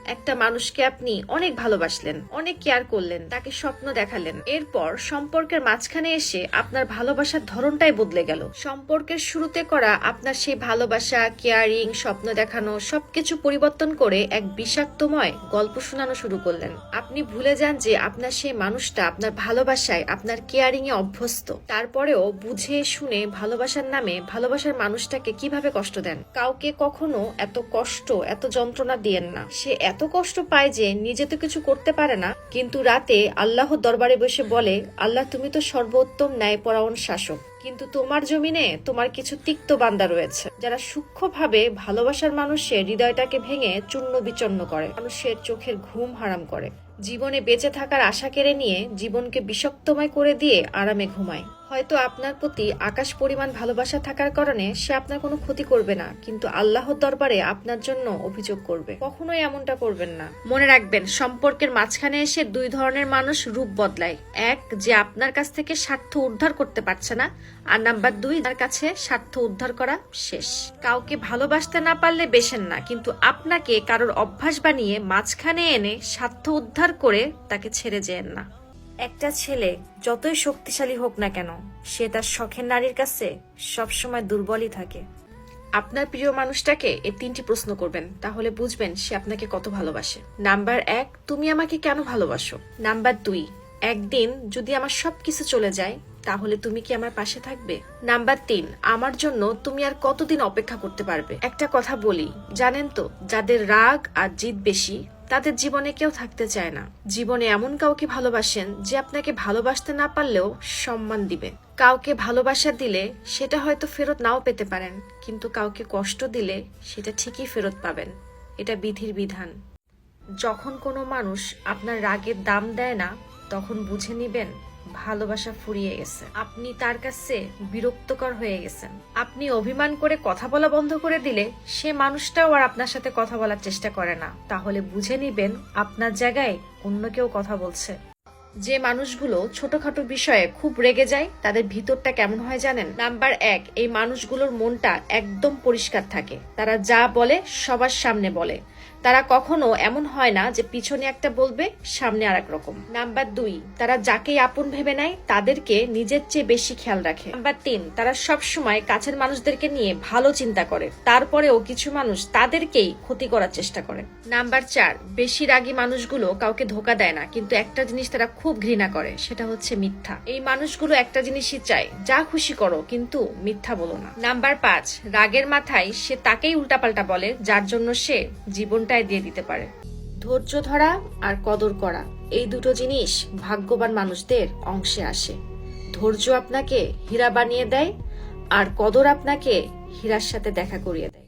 একটা মানুষকে আপনি অনেক ভালোবাসলেন, অনেক কেয়ার করলেন, তাকে স্বপ্ন দেখালেন, এরপর সম্পর্কের মাঝখানে এসে আপনার ভালোবাসার ধরনটাই বদলে গেল। সম্পর্কের শুরুতে করা আপনার সেই ভালোবাসা, কেয়ারিং, স্বপ্ন দেখানো সবকিছু পরিবর্তন করে এক বিষাক্তময় গল্প শোনানো শুরু করলেন। আপনি ভুলে যান যে আপনার সেই মানুষটা আপনার ভালোবাসায়, আপনার কেয়ারিং এ অভ্যস্ত। তারপরেও বুঝে শুনে ভালোবাসার নামে ভালোবাসার মানুষটাকে কিভাবে কষ্ট দেন। কাউকে কখনো এত কষ্ট, এত যন্ত্রণা দিয়েন না। সে এত কষ্ট পায় যে নিজে তো কিছু করতে পারে না, কিন্তু রাতে আল্লাহর দরবারে বসে বলে, আল্লাহ তুমি তো সর্বোত্তম ন্যায়পরায়ণ শাসক, কিন্তু তোমার জমিনে তোমার কিছু তিক্ত বান্দা রয়েছে যারা সূক্ষ্মভাবে ভালোবাসার মানুষের হৃদয়টাকে ভেঙে চূর্ণ বিচন্ন করে, মানুষের চোখের ঘুম হারাম করে, জীবনে বেঁচে থাকার আশা কেড়ে নিয়ে জীবনকে বিষাক্তময় করে দিয়ে আরামে ঘুমায়। হয়তো আপনার প্রতি আকাশ পরিমাণ ভালোবাসা থাকার কারণে সে আপনার কোনো ক্ষতি করবে না, কিন্তু আল্লাহর দরবারে আপনার জন্য অভিযোগ করবে। কখনোই এমনটা করবেন না। মনে রাখবেন, সম্পর্কের মাঝখানে এসে দুই ধরনের মানুষ রূপ বদলায়। এক, যে আপনার কাছ থেকে স্বার্থ উদ্ধার করতে পারছে না, আর নাম্বার দুই, তার কাছে স্বার্থ উদ্ধার করা শেষ। কাউকে ভালোবাসতে না পারলে বেসেন না, কিন্তু আপনাকে কারোর অভ্যাস বানিয়ে মাঝখানে এনে স্বার্থ উদ্ধার করে তাকে ছেড়ে যেয়েন না। একটা ছেলে যতই শক্তিশালী হোক না কেন, সে তার শখের নারীর কাছে সবসময় দুর্বলই থাকে। আপনার প্রিয় মানুষটাকে এই 3টি প্রশ্ন করবেন, তাহলে বুঝবেন সে আপনাকে কত ভালোবাসে। নাম্বার 1, তুমি আমাকে কেন ভালোবাসো? নাম্বার 2, একদিন যদি আমার সবকিছু চলে যায় তাহলে তুমি কি আমার পাশে থাকবে? নাম্বার 3, আমার জন্য তুমি আর কতদিন অপেক্ষা করতে পারবে? একটা কথা বলি, জানেন তো, যাদের রাগ আর জিদ বেশি তাদের জীবনে কেউ থাকতে চায় না। জীবনে এমন কাউকে ভালোবাসেন যে আপনাকে ভালোবাসতে না পারলেও সম্মান দিবে। কাউকে ভালোবাসা দিলে সেটা হয়তো ফেরত নাও পেতে পারেন, কিন্তু কাউকে কষ্ট দিলে সেটা ঠিকই ফেরত পাবেন। এটা বিধির বিধান। যখন কোনো মানুষ আপনার রাগের দাম দেয় না, তখন বুঝে নিবেন ভালোবাসা ফুরিয়ে গেছে। আপনি তার কাছে বিরক্তকর হয়ে গেছেন। আপনি অভিমান করে কথা বলা বন্ধ করে দিলে সে মানুষটাও আর আপনার সাথে কথা বলার চেষ্টা করে না। তাহলে বুঝে নিবেন আপনার জায়গায় অন্য কেউ কথা বলছে। যে মানুষগুলো ছোটখাটো বিষয়ে খুব রেগে যায়, তাদের ভিতরটা কেমন হয় জানেন? নাম্বার 1, এই মানুষগুলোর মনটা একদম পরিষ্কার থাকে। তারা যা বলে সবার সামনে বলে। তারা কখনো এমন হয় না যে পিছনে একটা বলবে, সামনে আর এক রকম। নাম্বার 2, তারা যাকেই আপন ভেবে নেয় তাদেরকে নিজের চেয়ে বেশি খেয়াল রাখে। নাম্বার 3, তারা সবসময় কাছের মানুষদেরকে নিয়ে ভালো চিন্তা করে, তারপরেও কিছু মানুষ তাদেরকেই ক্ষতি করার চেষ্টা করে। নাম্বার 4, বেশি রাগী মানুষগুলো কাউকে ধোকা দেয় না, কিন্তু একটা জিনিস তারা খুব ঘৃণা করে, সেটা হচ্ছে মিথ্যা। এই মানুষগুলো একটা জিনিসই চায়, যা খুশি করো কিন্তু মিথ্যা বলো না। নাম্বার 5, রাগের মাথায় সে তাকেই উল্টাপাল্টা বলে, যার জন্য সে জীবনটাই দিয়ে দিতে পারে। ধৈর্য ধরা আর কদর করা, এই দুটো জিনিস ভাগ্যবান মানুষদের অংশে আসে। ধৈর্য আপনাকে হীরা বানিয়ে দেয়, আর কদর আপনাকে হীরার সাথে দেখা করিয়ে দেয়।